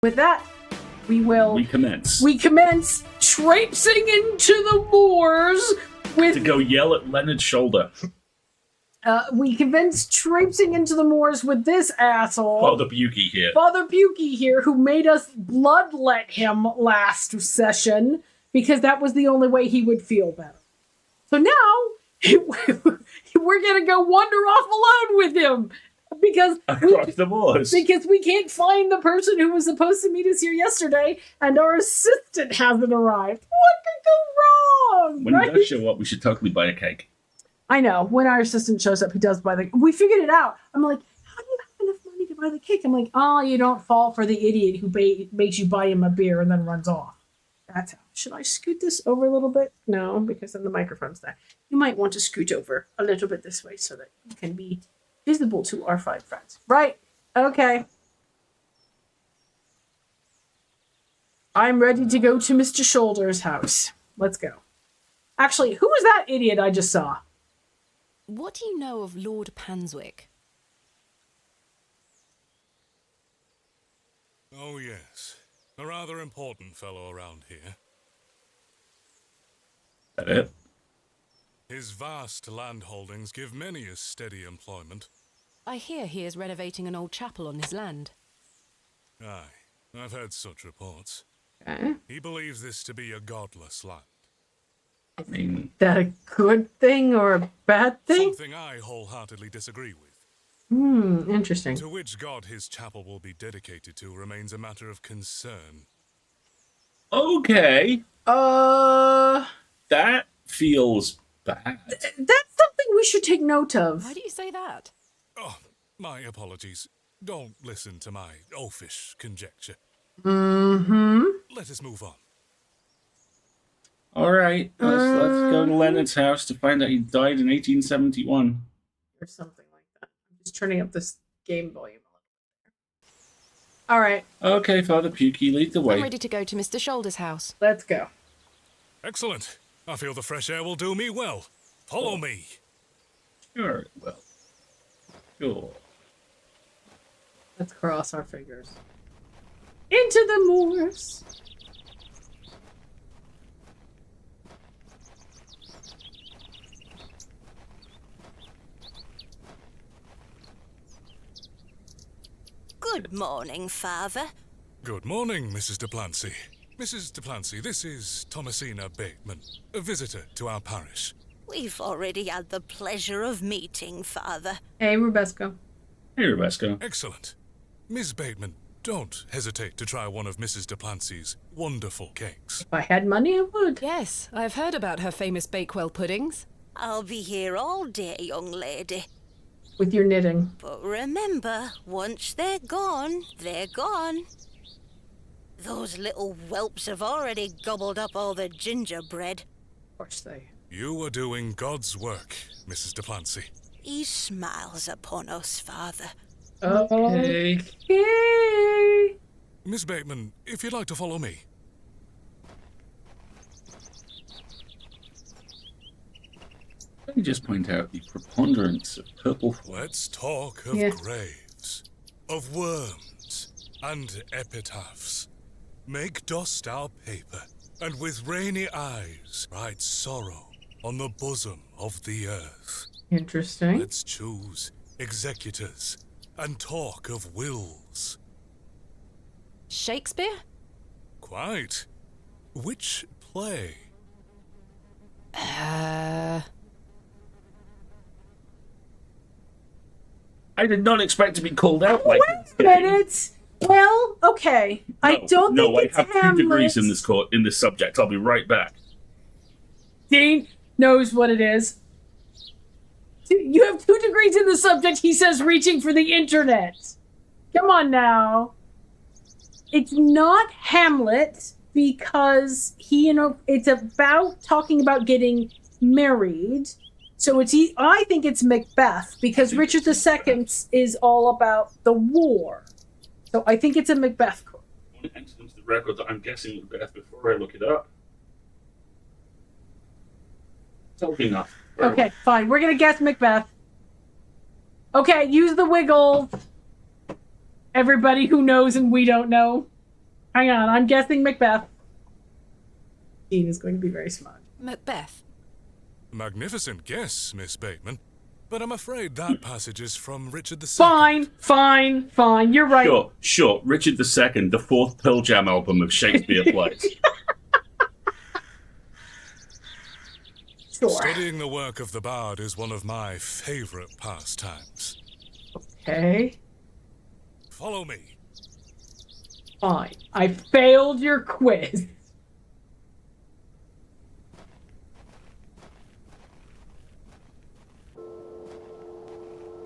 With that, we commence traipsing into the moors with... To go yell at Leonard's shoulder. We commence traipsing into the moors with this asshole. Father Bukey here, who made us bloodlet him last session because that was the only way he would feel better. So now, we're going to go wander off alone with him. Across the moors. Because we can't find the person who was supposed to meet us here yesterday, and our assistant hasn't arrived. What could go wrong? When he does show up, we should totally buy a cake. I know. When our assistant shows up, he does buy the... We figured it out. I'm like, how do you have enough money to buy the cake? I'm like, you don't fall for the idiot who makes you buy him a beer and then runs off. That's how. Should I scoot this over a little bit? No, because then the microphone's there. You might want to scoot over a little bit this way so that you can be visible to our 5 friends. Right. Okay. I'm ready to go to Mr. Shoulder's house. Let's go. Actually, who was that idiot I just saw? What do you know of Lord Panswick? Oh, yes. A rather important fellow around here. That it? His vast land holdings give many a steady employment. I hear he is renovating an old chapel on his land. Aye, I've heard such reports. Okay. He believes this to be a godless land. I mean... Is that a good thing or a bad thing? Something I wholeheartedly disagree with. Interesting. To which god his chapel will be dedicated to remains a matter of concern. Okay. That feels bad. That's something we should take note of. Why do you say that? Oh, my apologies. Don't listen to my oafish conjecture. Let us move on. All right, let's go to Leonard's house to find out he died in 1871. Or something like that. I'm just turning up this game volume a little bit. All right. Okay, Father Pukey, lead the way. I'm ready to go to Mr. Shoulder's house. Let's go. Excellent. I feel the fresh air will do me well. Follow me. Sure, well. Sure. Let's cross our fingers. Into the moors. Good morning, Father. Good morning, Mrs. Duplancy. Mrs. Duplancy, this is Thomasina Bateman, a visitor to our parish. We've already had the pleasure of meeting, Father. Hey, Rubesco. Hey, Rubesco. Excellent. Miss Bateman, don't hesitate to try one of Mrs. Duplancy's wonderful cakes. If I had money, I would. Yes, I've heard about her famous Bakewell puddings. I'll be here all day, young lady. With your knitting. But remember, once they're gone, they're gone. Those little whelps have already gobbled up all the gingerbread. Of course they. You are doing God's work, Mrs. Duplancy. He smiles upon us, Father. Okay. Miss Bateman, if you'd like to follow me. Let me just point out the preponderance of purple flags. Let's talk of graves, of worms, and epitaphs. Make dust our paper, and with rainy eyes write sorrow on the bosom of the earth. Interesting. Let's choose executors and talk of wills. Shakespeare? Quite. Which play? I did not expect to be called out like this. Wait a minute. Well, okay. I don't think it's I have Hamlet. 2 degrees in this subject. I'll be right back. Dean knows what it is. You have 2 degrees in the subject. He says reaching for the internet. Come on now. It's not Hamlet because it's about talking about getting married. So I think it's Macbeth because Richard II is all about the war. So I think it's a Macbeth quote. I want to enter into the record that I'm guessing Macbeth before I look it up. Totally enough. Okay, fine. We're going to guess Macbeth. Okay, use the wiggle. Everybody who knows and we don't know. Hang on, I'm guessing Macbeth. Dean is going to be very smart. Macbeth. Magnificent guess, Miss Bateman. But I'm afraid that passage is from Richard II. Fine. You're right. Sure. Richard II, the fourth Pearl Jam album of Shakespeare plays. Sure. Studying the work of the bard is one of my favorite pastimes. Okay. Follow me. Fine. I failed your quiz.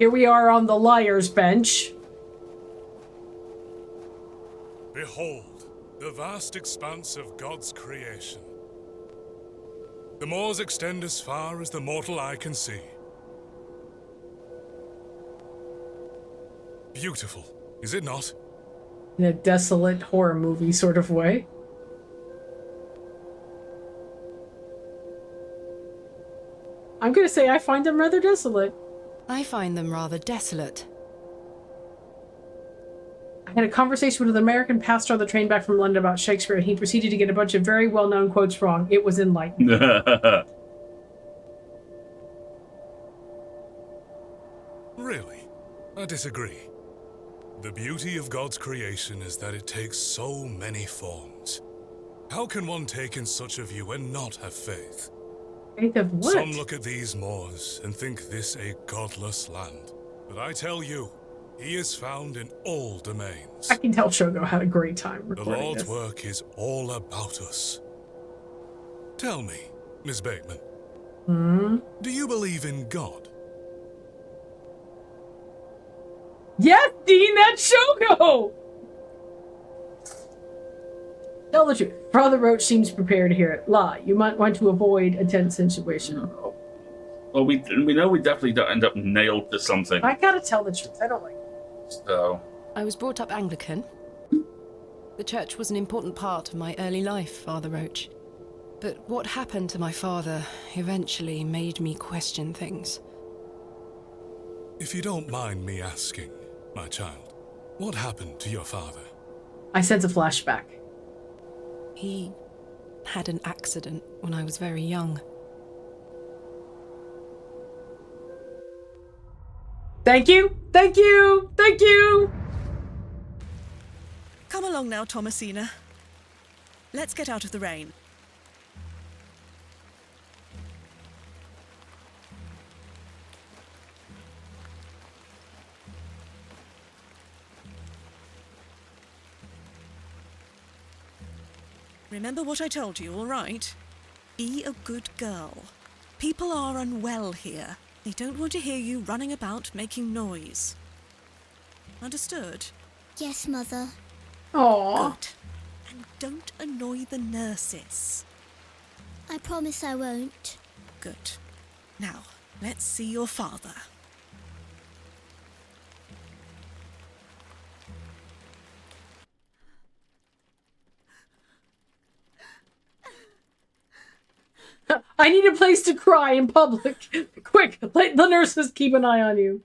Here we are on the liar's bench. Behold, the vast expanse of God's creation. The moors extend as far as the mortal eye can see. Beautiful, is it not? In a desolate horror movie sort of way. I'm gonna say I find them rather desolate. I find them rather desolate. I had a conversation with an American pastor on the train back from London about Shakespeare, and he proceeded to get a bunch of very well-known quotes wrong. It was enlightening. Really? I disagree. The beauty of God's creation is that it takes so many forms. How can one take in such a view and not have faith? Faith of what? Some look at these moors and think this a godless land. But I tell you, he is found in all domains. I can tell Shogo had a great time The recording Lord's this. work is all about us. Tell me, Miss Bateman, do you believe in God? Yes, Dean, that's Shogo! Tell the truth. Father Roach seems prepared to hear it. Lie. You might want to avoid a tense situation. Well, we know we definitely don't end up nailed to something. I gotta tell the truth. I don't like it. So, I was brought up Anglican. The church was an important part of my early life, Father Roach. But what happened to my father eventually made me question things. If you don't mind me asking, my child, what happened to your father? I sense a flashback. He had an accident when I was very young. Thank you! Come along now, Thomasina. Let's get out of the rain. Remember what I told you, all right? Be a good girl. People are unwell here. They don't want to hear you running about making noise. Understood? Yes, Mother. Aww. Good. And don't annoy the nurses. I promise I won't. Good. Now, let's see your father. I need a place to cry in public. Quick, let the nurses keep an eye on you.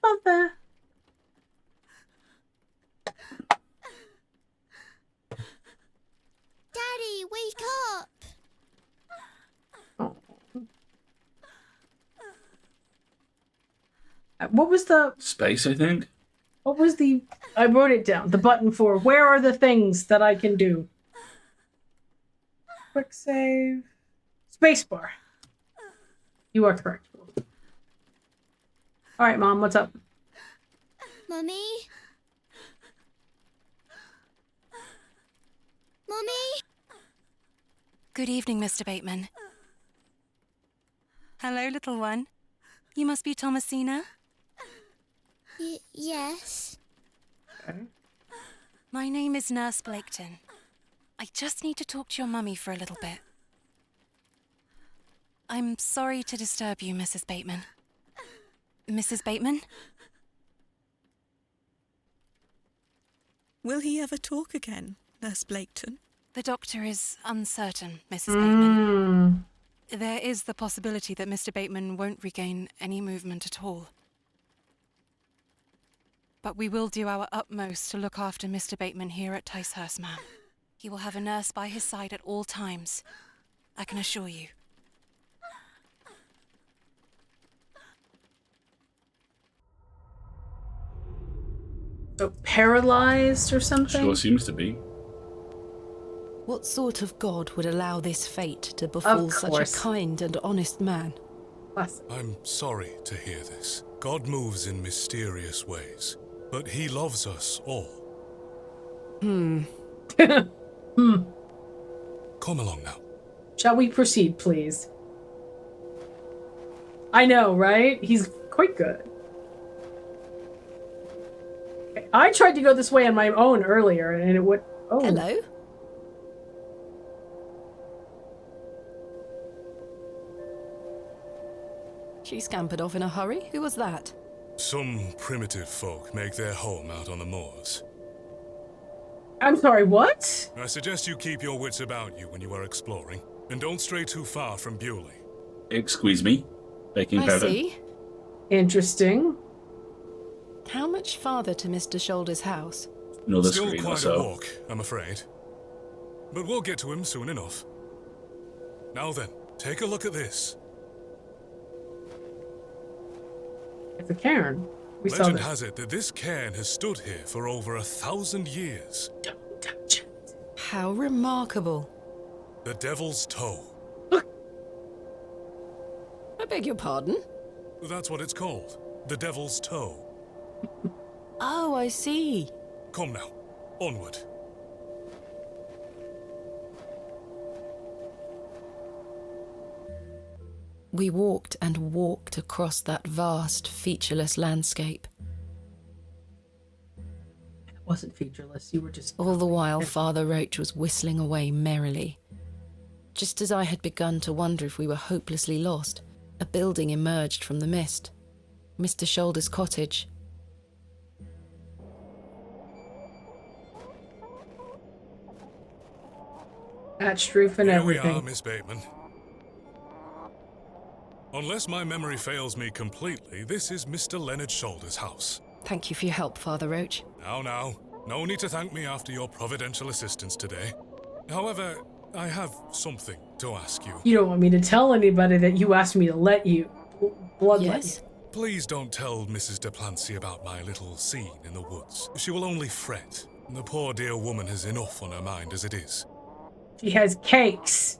Father. Daddy, wake up! What was the... space, I think? What was the... I wrote it down. The button for where are the things that I can do? Quick save. Spacebar. You are correct. Alright, Mom, what's up? Mummy? Mummy? Good evening, Mr. Bateman. Hello, little one. You must be Thomasina? Yes. Okay. My name is Nurse Blaketon. I just need to talk to your mummy for a little bit. I'm sorry to disturb you, Mrs. Bateman. Mrs. Bateman? Will he ever talk again, Nurse Blaketon? The doctor is uncertain, Mrs. Bateman. There is the possibility that Mr. Bateman won't regain any movement at all. But we will do our utmost to look after Mr. Bateman here at Ticehurst, ma'am. He will have a nurse by his side at all times. I can assure you. So paralyzed or something? Sure seems to be. What sort of god would allow this fate to befall such a course. kind and honest man? I'm sorry to hear this. God moves in mysterious ways, but he loves us all. Come along now. Shall we proceed, please? I know, right? He's quite good. I tried to go this way on my own earlier, and it would... Oh. Hello? She scampered off in a hurry. Who was that? Some primitive folk make their home out on the moors. I'm sorry, what? I suggest you keep your wits about you when you are exploring, and don't stray too far from Bewley. Excuse me. Baking I powder. see. Interesting. How much farther to Mr. Shoulder's house? Another Still screen or quite a so. walk, I'm afraid. But we'll get to him soon enough. Now then, take a look at this. It's a cairn. We saw Legend this. has it that this cairn has stood here for over 1,000 years. Don't touch it. How remarkable. The Devil's Toe. I beg your pardon? That's what it's called. The Devil's Toe. Oh, I see. Come now, onward. We walked and walked across that vast, featureless landscape. It wasn't featureless. You were just... All the while, Father Roach was whistling away merrily. Just as I had begun to wonder if we were hopelessly lost, a building emerged from the mist. Mr. Shoulder's cottage. Thatched roof and Here everything. we are, Miss Bateman. Unless my memory fails me completely, this is Mr. Leonard Shoulder's house. Thank you for your help, Father Roach. Now, no need to thank me after your providential assistance today. However, I have something to ask you. You don't want me to tell anybody that you asked me to let you... Bloodlet Yes? you. Please don't tell Mrs. Duplancy about my little scene in the woods. She will only fret. The poor dear woman has enough on her mind as it is. She has cakes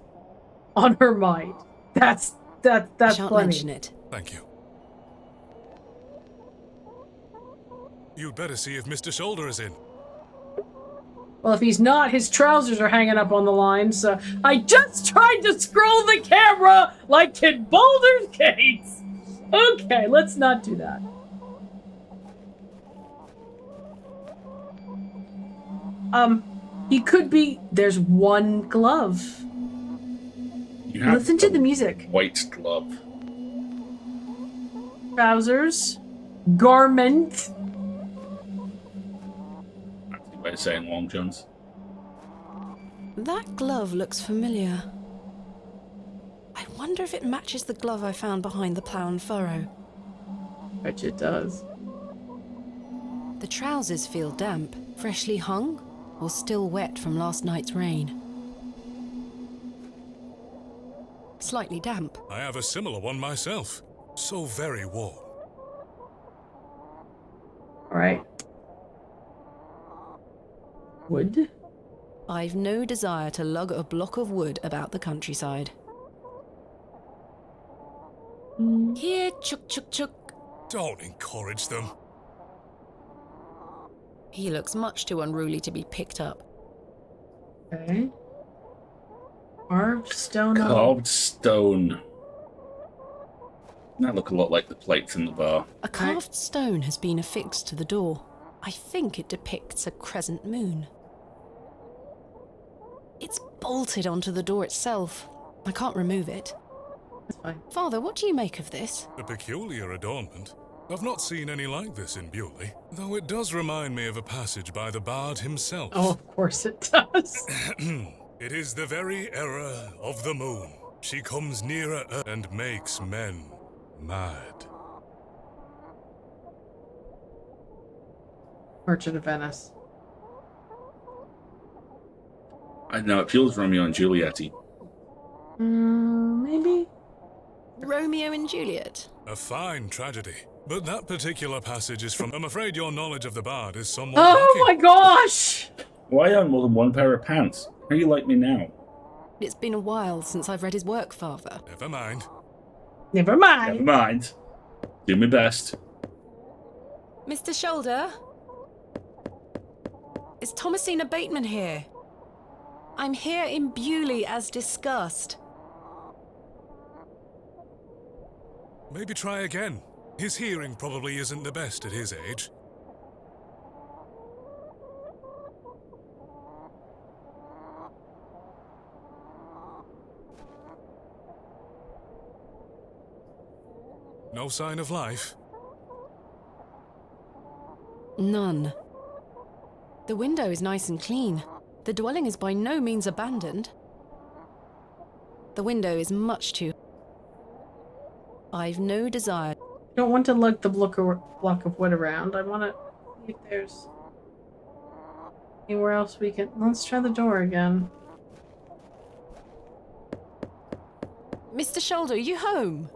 on her mind. That's Shan't plenty. mention it. Thank you. You'd better see if Mr. Shoulder is in. Well, if he's not, his trousers are hanging up on the line, so... I just tried to scroll the camera like in Baldur's Gate! Okay, let's not do that. He could be... There's one glove. You have Listen to the music. white glove. Trousers. Garment. Fancy way of saying long johns. That glove looks familiar. I wonder if it matches the glove I found behind the plough and furrow. Bet it does. The trousers feel damp, freshly hung, or still wet from last night's rain. Slightly damp. I have a similar one myself. So very warm. Alright. Wood? I've no desire to lug a block of wood about the countryside. Here, chuk chuk chuk. Don't encourage them. He looks much too unruly to be picked up. Okay. Carved stone. Carved stone. That look a lot like the plates in the bar. A carved stone has been affixed to the door. I think it depicts a crescent moon. It's bolted onto the door itself. I can't remove it. That's fine. Father, what do you make of this? A peculiar adornment. I've not seen any like this in Bewley, though it does remind me of a passage by the bard himself. Oh, of course it does. It is the very error of the moon. She comes nearer Earth and makes men mad. Merchant of Venice. I know it feels Romeo and Juliet-y. Maybe? Romeo and Juliet. A fine tragedy. But that particular passage is from... I'm afraid your knowledge of the bard is somewhat Oh lacking. my gosh! Why own more than one pair of pants? How you like me now? It's been a while since I've read his work, Father. Never mind. Never mind. Never mind. Do my best. Mr. Shoulder? Is Thomasina Bateman here? I'm here in Bewley as discussed. Maybe try again. His hearing probably isn't the best at his age. No sign of life? None. The window is nice and clean. The dwelling is by no means abandoned. The window is much too... I've no desire... I don't want to lug the block of wood around. I want to see if there's anywhere else we can... Let's try the door again. Mr. Shoulder, are you home?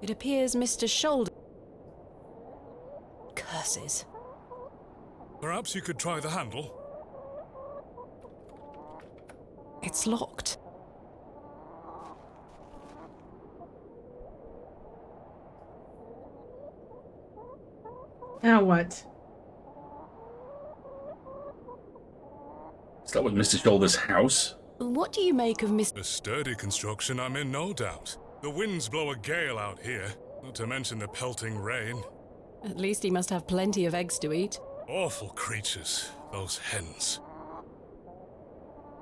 It appears Mr. Shoulder... Curses. Perhaps you could try the handle? It's locked. Now what? Is that what Mr. Shoulder's house? What do you make of Mr... A sturdy construction, I'm in no doubt. The winds blow a gale out here, not to mention the pelting rain. At least he must have plenty of eggs to eat. Awful creatures, those hens.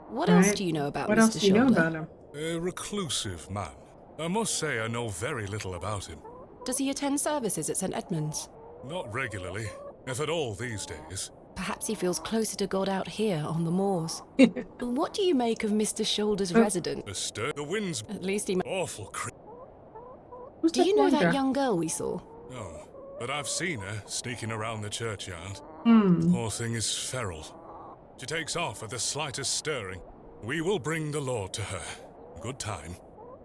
What Alright. else do you know about What Mr. else do you know Shoulder? about him? A reclusive man. I must say I know very little about him. Does he attend services at St. Edmund's? Not regularly, if at all these days. Perhaps he feels closer to God out here on the moors. What do you make of Mr. Shoulder's residence? The winds... At least he... Awful Who's Do you know that Blunder? young girl we saw? No, but I've seen her sneaking around the churchyard. Hmm. Poor thing is feral. She takes off at the slightest stirring. We will bring the Lord to her. Good time.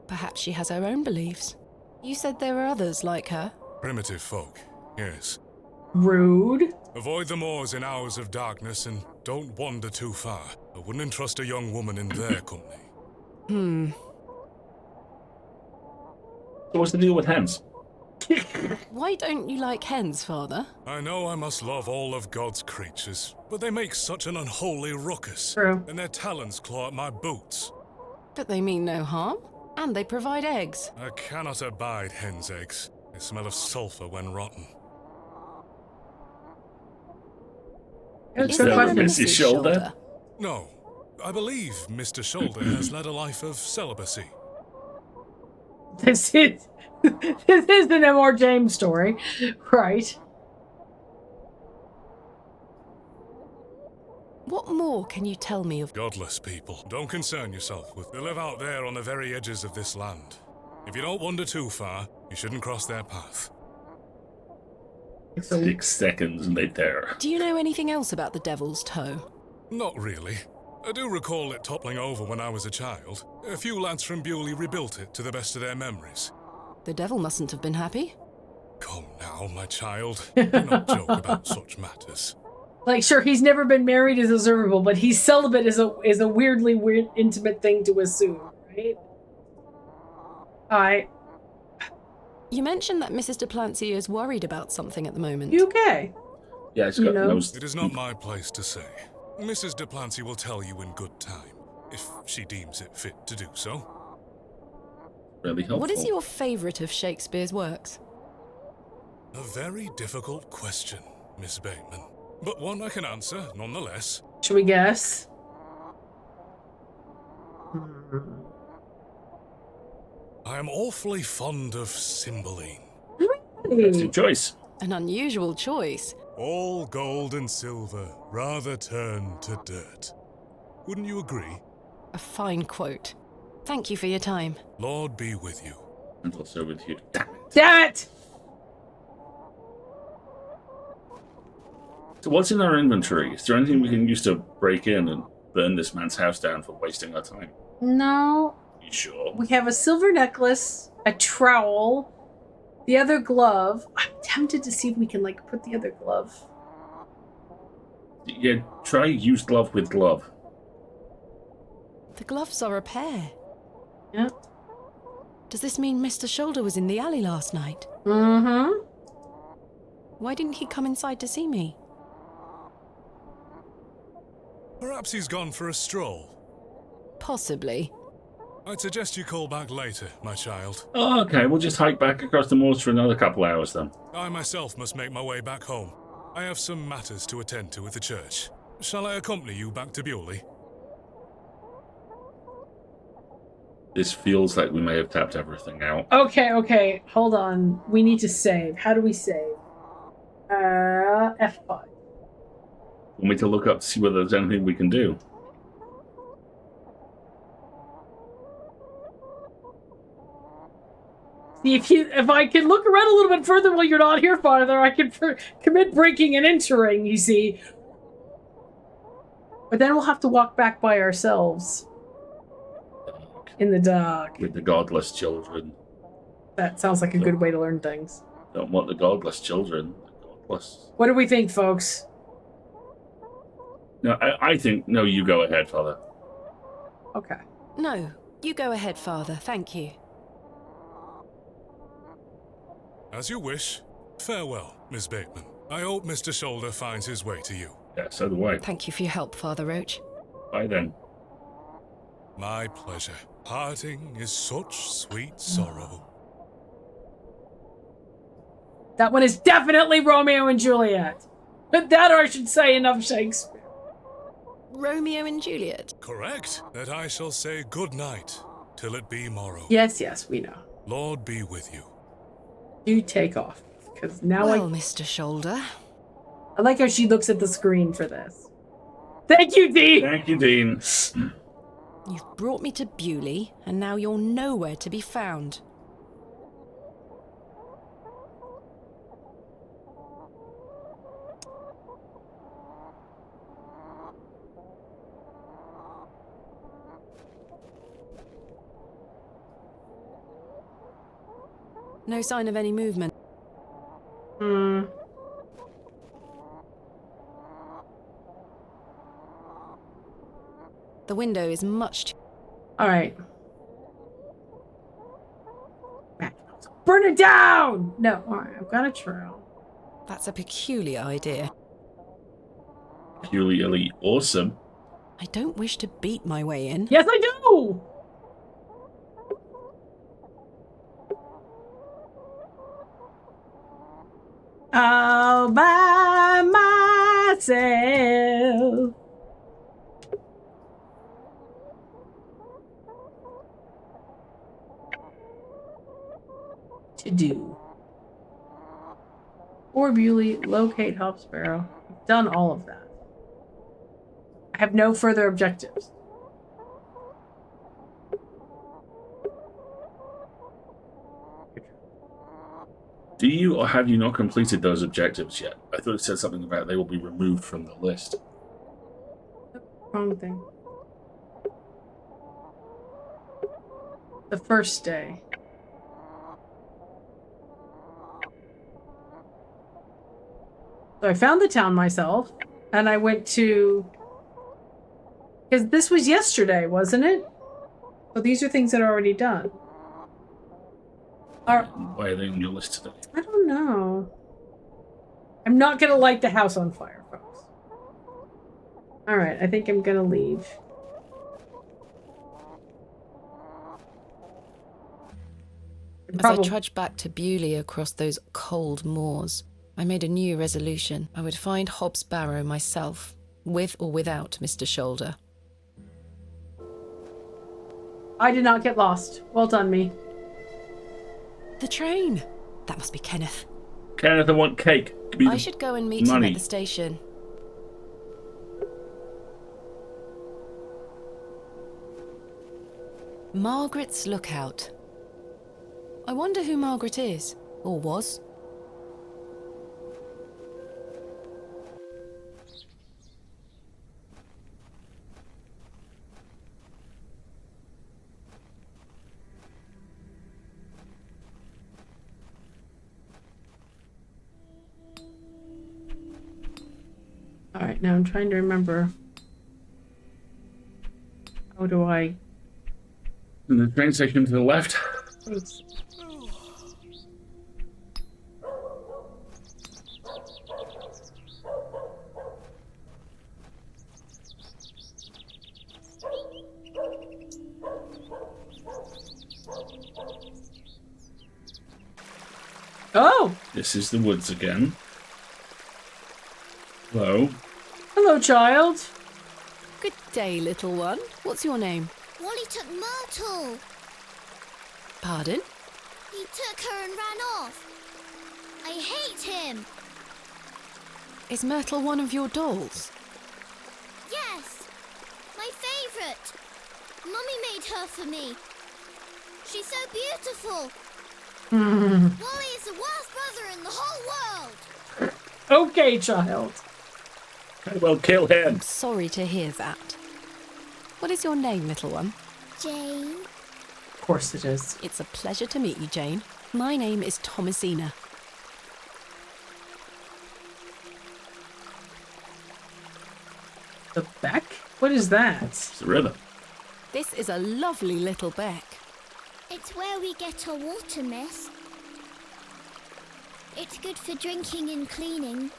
Perhaps she has her own beliefs. You said there were others like her. Primitive folk, yes. Rude. Avoid the moors in hours of darkness and don't wander too far. I wouldn't entrust a young woman in their company. So what's the deal with hens? Why don't you like hens, Father? I know I must love all of God's creatures, but they make such an unholy ruckus. True. And their talons claw at my boots. But they mean no harm. And they provide eggs. I cannot abide hen's eggs. They smell of sulfur when rotten. That's Is a good there a question. Mrs. Shoulder? No, I believe Mr. Shoulder has led a life of celibacy. This is an M.R. James story, right? What more can you tell me of... Godless people. Don't concern yourself with. They live out there on the very edges of this land. If you don't wander too far, you shouldn't cross their path. 6 seconds and they're there. Do you know anything else about the Devil's Toe? Not really. I do recall it toppling over when I was a child. A few lads from Bewley rebuilt it to the best of their memories. The devil mustn't have been happy. Come now, my child. Do not joke about such matters. Like, sure, he's never been married is observable, but he's celibate is a weirdly weird, intimate thing to assume, right? Alright. You mentioned that Mrs. Duplantier is worried about something at the moment. You okay? Yeah, it's You got know. nose. It is not my place to say. Mrs. Duplantier will tell you in good time, if she deems it fit to do so. Really helpful. What is your favourite of Shakespeare's works? A very difficult question, Miss Bateman. But one I can answer, nonetheless. Should we guess? I am awfully fond of Cymbeline. That's your choice. An unusual choice. All gold and silver rather turn to dirt. Wouldn't you agree? A fine quote. Thank you for your time. Lord be with you. And also with you. Damn it. Damn it! So what's in our inventory? Is there anything we can use to break in and burn this man's house down for wasting our time? No. You sure? We have a silver necklace, a trowel, the other glove. I'm tempted to see if we can, like, put the other glove. Yeah, try use glove with glove. The gloves are a pair. Yeah. Does this mean Mr. Shoulder was in the alley last night? Mm-hmm. Why didn't he come inside to see me? Perhaps he's gone for a stroll. Possibly. I'd suggest you call back later, my child. Oh, okay, we'll just hike back across the moors for another couple hours then. I myself must make my way back home. I have some matters to attend to at the church. Shall I accompany you back to Bewley? This feels like we may have tapped everything out. Okay. Hold on. We need to save. How do we save? F5. Want me to look up to see whether there's anything we can do? See, if I can look around a little bit further while you're not here, Father, I can commit breaking and entering, you see. But then we'll have to walk back by ourselves. In the dark. With the godless children. That sounds like a good way to learn things. Don't want the godless children. The godless. What do we think, folks? No, I think, no, you go ahead, Father. Okay. No, you go ahead, Father. Thank you. As you wish. Farewell, Miss Bateman. I hope Mr. Shoulder finds his way to you. Yeah, so do I. Thank you for your help, Father Roach. Bye then. My pleasure. Parting is such sweet sorrow. That one is definitely Romeo and Juliet. But that, or I should say, enough Shakespeare. Romeo and Juliet. Correct. That I shall say good night till it be morrow. Yes, we know. Lord be with you. You take off. Because now Well, Mr. Shoulder. I like how she looks at the screen for this. Thank you, Dean! Thank you, Dean. You've brought me to Bewley, and now you're nowhere to be found. No sign of any movement. The window is much too... Alright. Burn it down! No, alright, I've got a trail. That's a peculiar idea. Peculiarly awesome. I don't wish to beat my way in. Yes, I do! All by myself. To do. Or Bewley, locate HOB'S Barrow. I've done all of that. I have no further objectives. Do you or have you not completed those objectives yet? I thought it said something about they will be removed from the list. Wrong thing. The first day. So I found the town myself, and I went to... Because this was yesterday, wasn't it? So these are things that are already done. Why are they on your list today? I don't know. I'm not going to light the house on fire, folks. Alright, I think I'm going to leave. As I trudged back to Bewley across those cold moors, I made a new resolution. I would find HOB'S Barrow myself, with or without Mr. Shoulder. I did not get lost. Well done, me. The train! That must be Kenneth. Kenneth, I want cake. I should go and meet him at the station. Margaret's Lookout. I wonder who Margaret is, or was. Alright, now I'm trying to remember. How do I... In the train station to the left. Thanks. Oh! This is the woods again. Hello. Hello, child. Good day, little one. What's your name? Wally took Myrtle. Pardon? He took her and ran off. I hate him. Is Myrtle one of your dolls? Yes, my favourite. Mummy made her for me. She's so beautiful. Wally is the worst brother in the whole world. Okay, child. Well, kill him. I'm sorry to hear that. What is your name, little one? Jane. Of course it is. It's a pleasure to meet you, Jane. My name is Thomasina. The beck? What is that? It's the river. This is a lovely little beck. It's where we get our water, miss. It's good for drinking and cleaning.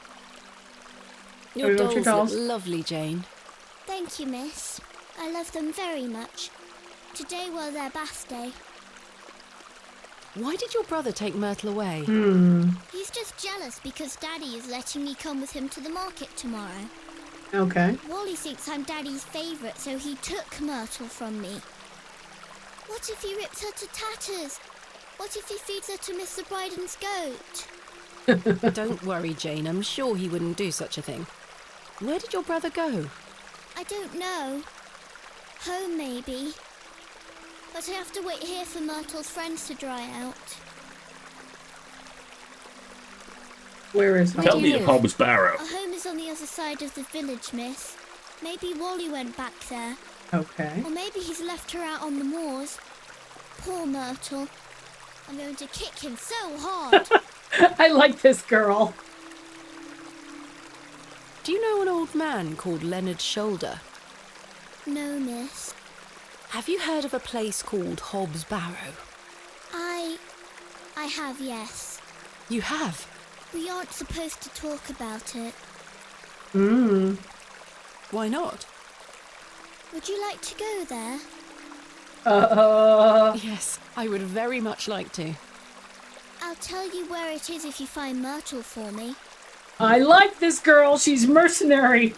Your Have you got your dolls dolls? look lovely, Jane. Thank you, miss. I love them very much. Today was their bath day. Why did your brother take Myrtle away? He's just jealous because Daddy is letting me come with him to the market tomorrow. Okay. Wally thinks I'm Daddy's favourite, so he took Myrtle from me. What if he rips her to tatters? What if he feeds her to Mr. Bryden's goat? Don't worry, Jane. I'm sure he wouldn't do such a thing. Where did your brother go? I don't know. Home, maybe. But I have to wait here for Myrtle's friends to dry out. Where is home? Where Tell do me you if live? HOB'S Barrow. Our home is on the other side of the village, miss. Maybe Wally went back there. Okay. Or maybe he's left her out on the moors. Poor Myrtle. I'm going to kick him so hard. I like this girl. Do you know an old man called Leonard Shoulder? No, miss. Have you heard of a place called HOB'S Barrow? I have, yes. You have? We aren't supposed to talk about it. Why not? Would you like to go there? Yes, I would very much like to. I'll tell you where it is if you find Myrtle for me. I like this girl. She's mercenary.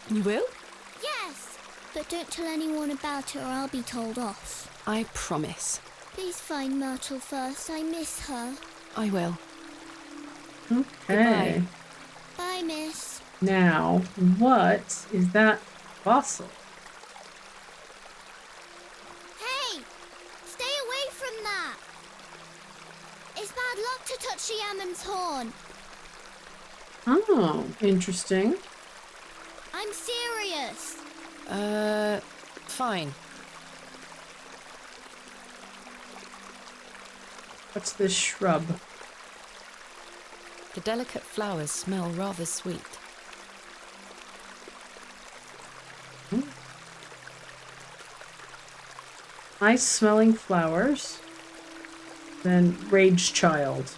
You will? Yes! But don't tell anyone about it or I'll be told off. I promise. Please find Myrtle first. I miss her. I will. Okay. Goodbye. Bye, miss. Now, what is that fossil? Hey! Stay away from that! It's bad luck to touch the Yammen's horn. Oh, interesting. I'm serious. Fine. What's this shrub? The delicate flowers smell rather sweet. Nice smelling flowers. Then Rage Child.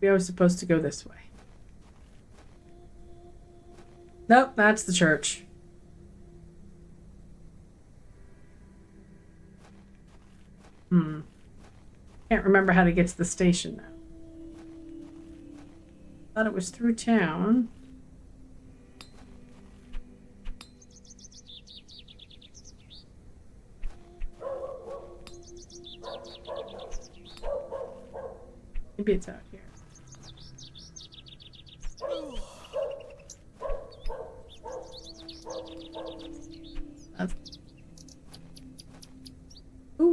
We are supposed to go this way. Nope, that's the church. Can't remember how to get to the station now. Thought it was through town. Maybe it's out here.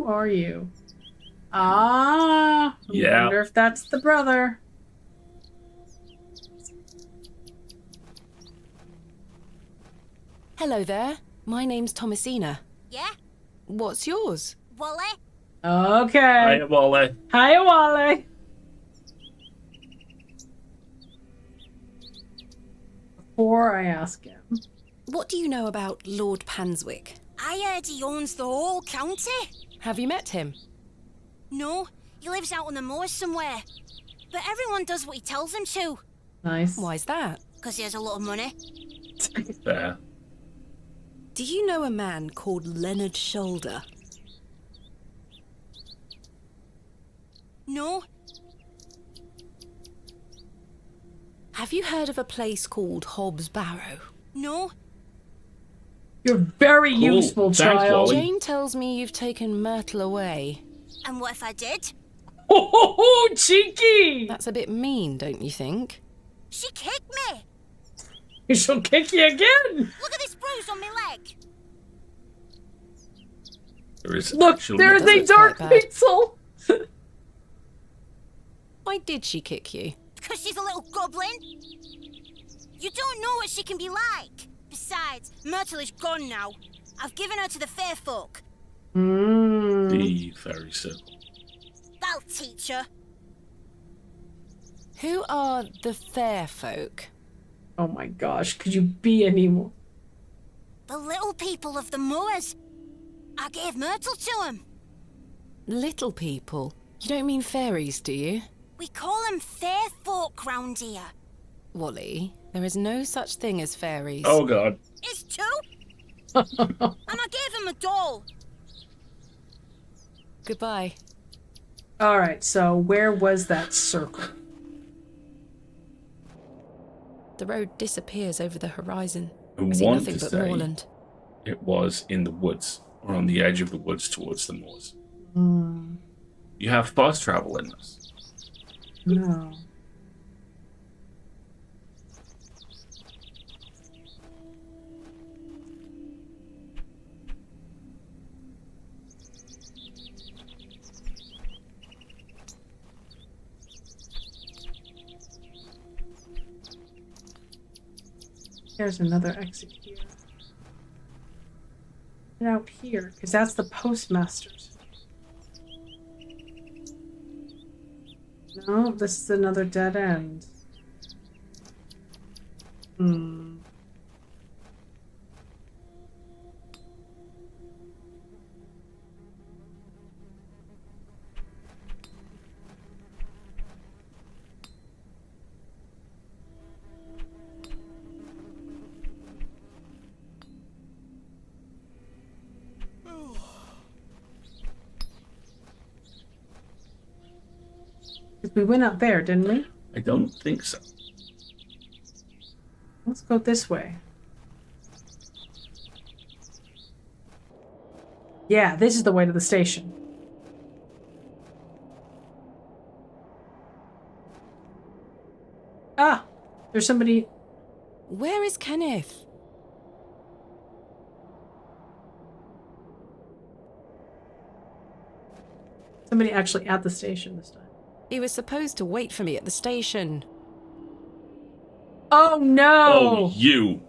Who are you? Ah, I Yeah. wonder if that's the brother. Hello there. My name's Thomasina. Yeah? What's yours? Wally? Okay. Hi, Wally. Hi, Wally. Before I ask him. What do you know about Lord Panswick? I heard he owns the whole county. Have you met him? No, he lives out on the moors somewhere. But everyone does what he tells them to. Nice. Why's that? Because he has a lot of money. There. Do you know a man called Leonard Shoulder? No, Have you heard of a place called HOB'S Barrow? no. You're very Cool. useful, Thanks, child. Wally. Jane tells me you've taken Myrtle away. And what if I did? Oh, cheeky! That's a bit mean, don't you think? She kicked me. She'll kick you again. Look at this bruise on my leg. There is Look, actually there's does a look dark quite bad. pixel. Why did she kick you? Because she's a little goblin. You don't know what she can be like. Besides, Myrtle is gone now. I've given her to the fair folk. the very simple. That'll teach her. Who are the fair folk? Oh my gosh, could you be any more? The little people of the moors. I gave Myrtle to them. Little people? You don't mean fairies, do you? We call them fair folk round here. Wally, there is no such thing as fairies. Oh, God. It's two. And I gave him a doll. Goodbye. All right, so where was that circle? The road disappears over the horizon. I I see want nothing to but say moorland. it was in the woods, or on the edge of the woods towards the moors. You have fast travel in this. No. There's another exit here. And out here, because that's the postmaster's. No, this is another dead end. We went up there, didn't we? I don't think so. Let's go this way. Yeah, this is the way to the station. Ah, there's somebody. Where is Kenneth? Somebody actually at the station this time. He was supposed to wait for me at the station. Oh no! Oh, you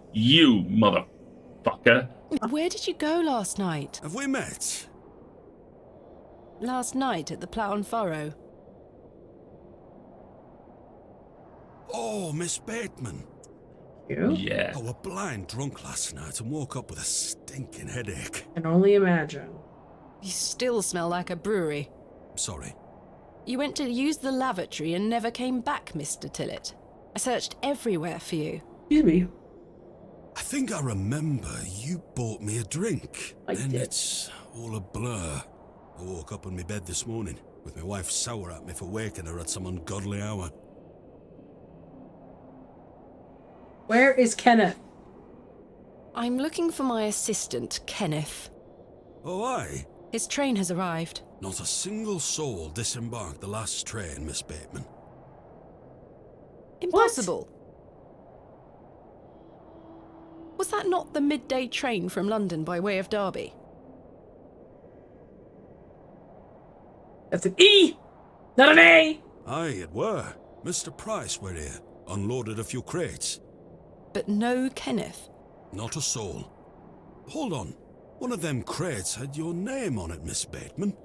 motherfucker. Where did you go last night? Have we met? Last night at the Plough and Furrow. Oh, Miss Bateman. You Yeah. I were blind drunk last night and woke up with a stinking headache. can only imagine. You still smell like a brewery. Sorry. You went to use the lavatory and never came back, Mr. Tillett. I searched everywhere for you. Excuse me. I think I remember you bought me a drink. I Then did. it's all a blur. I woke up on my bed this morning with my wife sour at me for waking her at some ungodly hour. Where is Kenneth? I'm looking for my assistant, Kenneth. Oh, aye. His train has arrived. Not a single soul disembarked the last train, Miss Bateman. Impossible. Was that not the midday train from London by way of Derby? That's an E, not an A. Aye, it were. Mr. Price were here. Unloaded a few crates. But no Kenneth. Not a soul. Hold on. One of them crates had your name on it, Miss Bateman.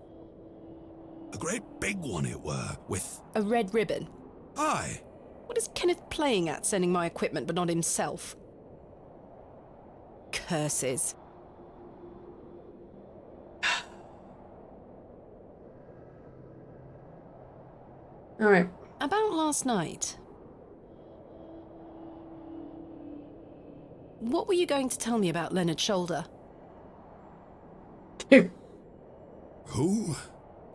A great big one it were, with... A red ribbon. Aye. What is Kenneth playing at, sending my equipment but not himself? Curses. All right. About last night. What were you going to tell me about Leonard Shoulder? Who?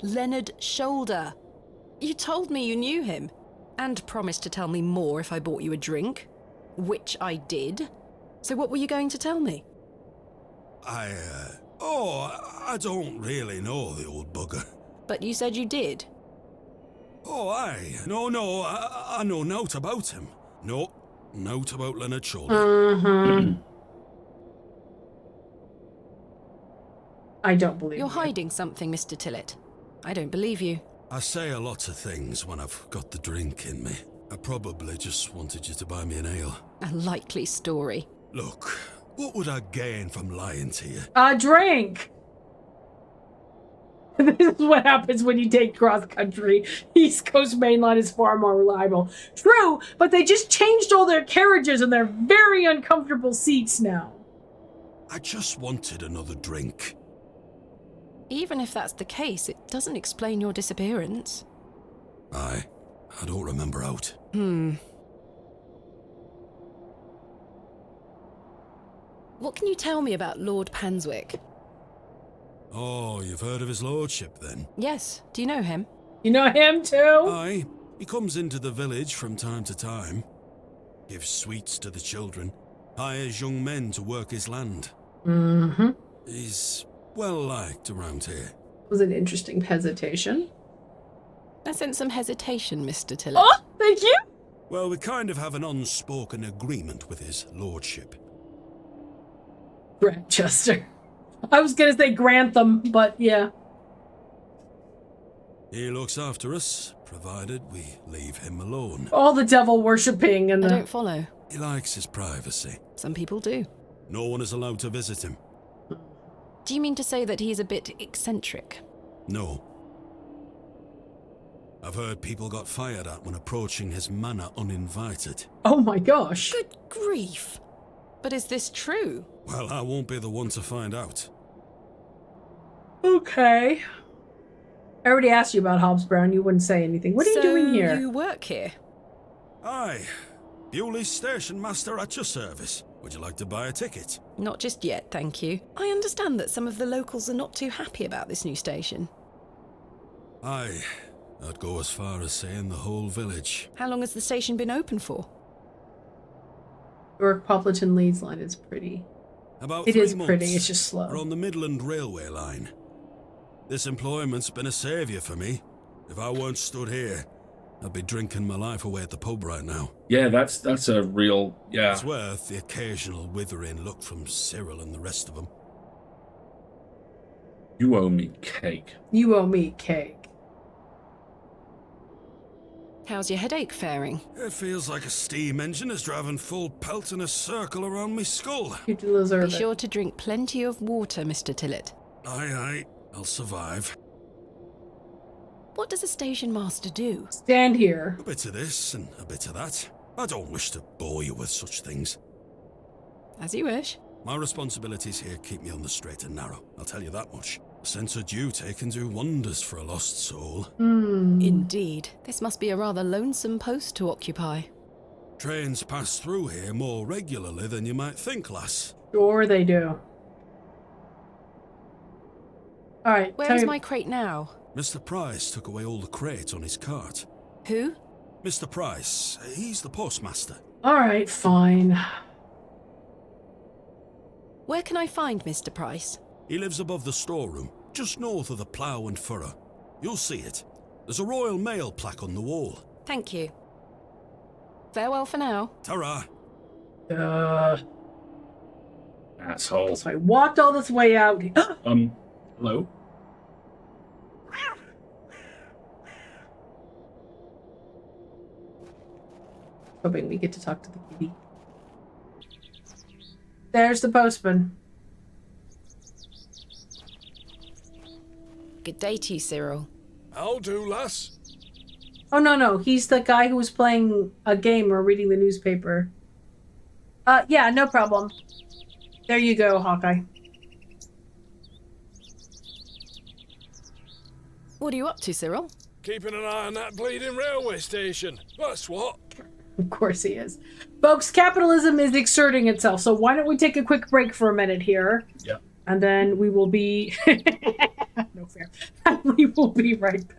Leonard Shoulder. You told me you knew him, and promised to tell me more if I bought you a drink, which I did. So what were you going to tell me? I don't really know the old bugger. But you said you did. Oh, aye. No, I know naught about him. No, naught about Leonard Shoulder. I don't believe You're you. hiding something, Mr. Tillett. I don't believe you. I say a lot of things when I've got the drink in me. I probably just wanted you to buy me an ale. A likely story. Look, what would I gain from lying to you? A drink. This is what happens when you take cross country. East Coast mainline is far more reliable. True, but they just changed all their carriages and they're very uncomfortable seats now. I just wanted another drink. Even if that's the case, it doesn't explain your disappearance. Aye, I don't remember out. What can you tell me about Lord Panswick? Oh, you've heard of his lordship, then? Yes, do you know him? You know him too? Aye, he comes into the village from time to time. Gives sweets to the children. Hires young men to work his land. Mm-hmm. He's well liked around here. Was an interesting hesitation. I sense some hesitation, Mr. Tillett. Oh, thank you. Well, we kind of have an unspoken agreement with his lordship. Grantchester. I was gonna say Grantham, but yeah. He looks after us, provided we leave him alone. All the devil worshipping and I the... don't follow. He likes his privacy. Some people do. No one is allowed to visit him. Do you mean to say that he's a bit eccentric? No. I've heard people got fired at when approaching his manor uninvited. Oh my gosh. Good grief. But is this true? Well, I won't be the one to find out. Okay. I already asked you about HOB'S, Brown. You wouldn't say anything. What are you doing here? You work here? Aye. Bewley Station Master at your service. Would you like to buy a ticket? Not just yet, thank you. I understand that some of the locals are not too happy about this new station. Aye. I'd go as far as saying the whole village. How long has the station been open for? York Poppleton Leeds line is pretty. About It 3 is months. pretty, it's just slow. We're on the Midland Railway line. This employment's been a saviour for me. If I weren't stood here, I'd be drinking my life away at the pub right now. Yeah, that's a real, yeah. It's worth the occasional withering look from Cyril and the rest of them. You owe me cake. You owe me cake. How's your headache faring? It feels like a steam engine is driving full pelt in a circle around me skull. You deserve Be it. sure to drink plenty of water, Mr. Tillett. Aye, I'll survive. What does a station master do? Stand here. A bit of this and a bit of that. I don't wish to bore you with such things. As you wish. My responsibilities here keep me on the straight and narrow, I'll tell you that much. A sense of duty can do wonders for a lost soul. Indeed. This must be a rather lonesome post to occupy. Trains pass through here more regularly than you might think, lass. Sure they do. Alright, Where is my crate now? Mr. Price took away all the crates on his cart. Who? Mr. Price, he's the postmaster. Alright, fine. Where can I find Mr. Price? He lives above the storeroom, just north of the plough and furrow. You'll see it. There's a Royal Mail plaque on the wall. Thank you. Farewell for now. Ta-ra. Asshole. So I walked all this way out. Hello? hoping we get to talk to the kitty. There's the postman. Good day to you, Cyril. How do, lass? Oh, no. He's the guy who was playing a game or reading the newspaper. Yeah, no problem. There you go, Hawkeye. What are you up to, Cyril? Keeping an eye on that bleeding railway station. That's what. Of course he is. Folks, capitalism is exerting itself, so why don't we take a quick break for a minute here? Yeah. And then we will be... no fair. We will be right back.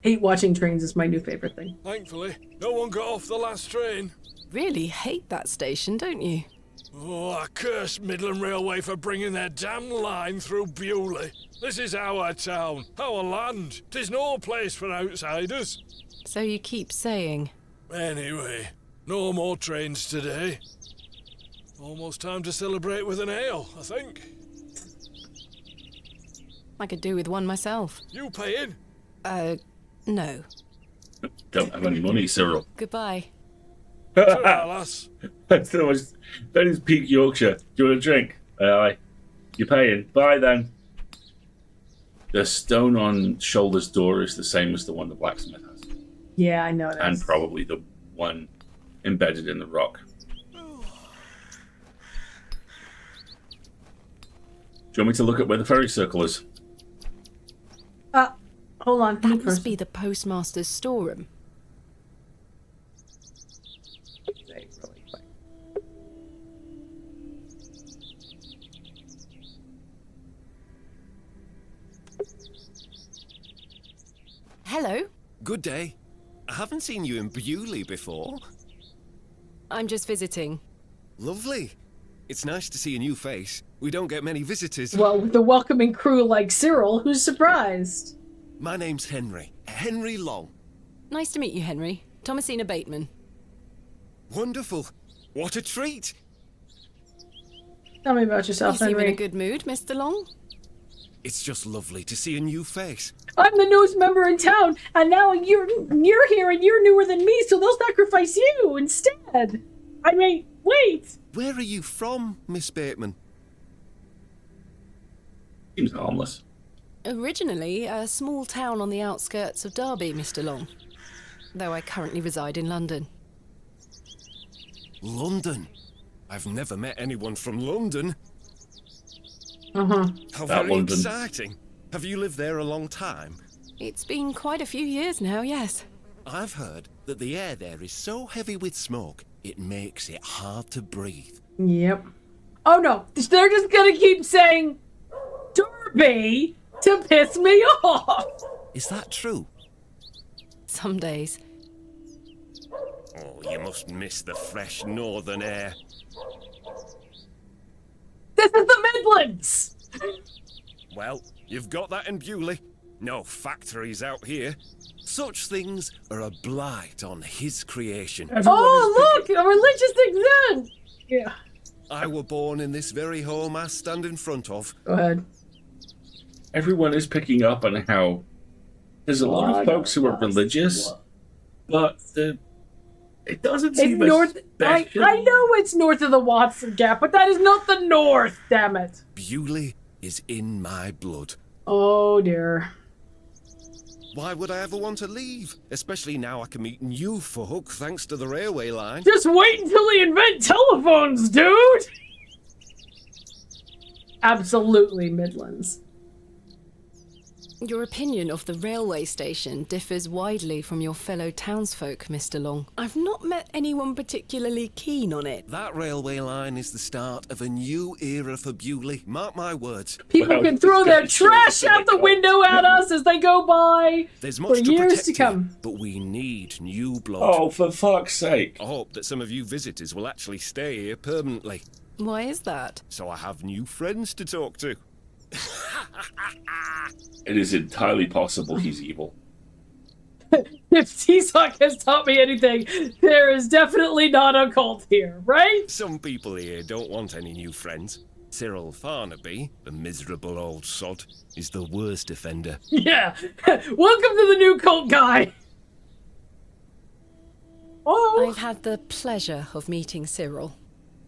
Hate watching trains is my new favorite thing. Thankfully, no one got off the last train. Really hate that station, don't you? Oh, I curse Midland Railway for bringing their damn line through Bewley. This is our town, our land. 'Tis no place for outsiders. So you keep saying. Anyway, no more trains today. Almost time to celebrate with an ale, I think. I could do with one myself. You paying? No. Don't have any money, Cyril. Goodbye. Ta-ra, lass. That is peak Yorkshire. Do you want a drink? Aye. You're paying. Bye then. The stone on Shoulder's door is the same as the one the blacksmith has. Yeah, I noticed. And probably the one embedded in the rock. Do you want me to look at where the ferry circle is? Hold on. That must be the postmaster's storeroom. Hello. Good day. I haven't seen you in Bewley before. I'm just visiting. Lovely. It's nice to see a new face. We don't get many visitors. Well, with a welcoming crew like Cyril, who's surprised? My name's Henry. Henry Long. Nice to meet you, Henry. Thomasina Bateman. Wonderful. What a treat. Tell me about yourself, You seem Henry. in a good mood, Mr. Long. It's just lovely to see a new face. I'm the newest member in town, and now you're here and you're newer than me, so they'll sacrifice you instead. I mean, wait. Where are you from, Miss Bateman? Seems harmless. Originally, a small town on the outskirts of Derby, Mr. Long. Though I currently reside in London. London? I've never met anyone from London. How That very London. exciting. Have you lived there a long time? It's been quite a few years now, yes. I've heard that the air there is so heavy with smoke, it makes it hard to breathe. Yep. Oh no, they're just gonna keep saying Derby to piss me off. Is that true? Some days. Oh, you must miss the fresh northern air. This is the Midlands. Well, you've got that in Bewley. No factories out here. Such things are a blight on his creation. Oh look, a religious exam. Yeah. I were born in this very home I stand in front of. Go ahead. Everyone is picking up on how there's a lot of folks who are religious, but it doesn't It's seem as north. I special. know it's north of the Watford Gap, but that is not the north. Damn it. Bewley is in my blood. Oh dear. Why would I ever want to leave? Especially now I can meet new folk thanks to the railway line. Just wait until they invent telephones, dude. Absolutely Midlands. Your opinion of the railway station differs widely from your fellow townsfolk, Mr. Long. I've not met anyone particularly keen on it. That railway line is the start of a new era for Bewley. Mark my words. People Well, can throw their it's gonna trash be out the short. window at us as they go by There's for much to years protect to come. here, but we need new blood. Oh, for fuck's sake. I hope that some of you visitors will actually stay here permanently, Why is that? so I have new friends to talk to. It is entirely possible he's evil. If T-Sock has taught me anything, there is definitely not a cult here, right? Some people here don't want any new friends. Cyril Farnaby, the miserable old sod, is the worst offender. Yeah. Welcome to the new cult guy. Oh. I've had the pleasure of meeting Cyril.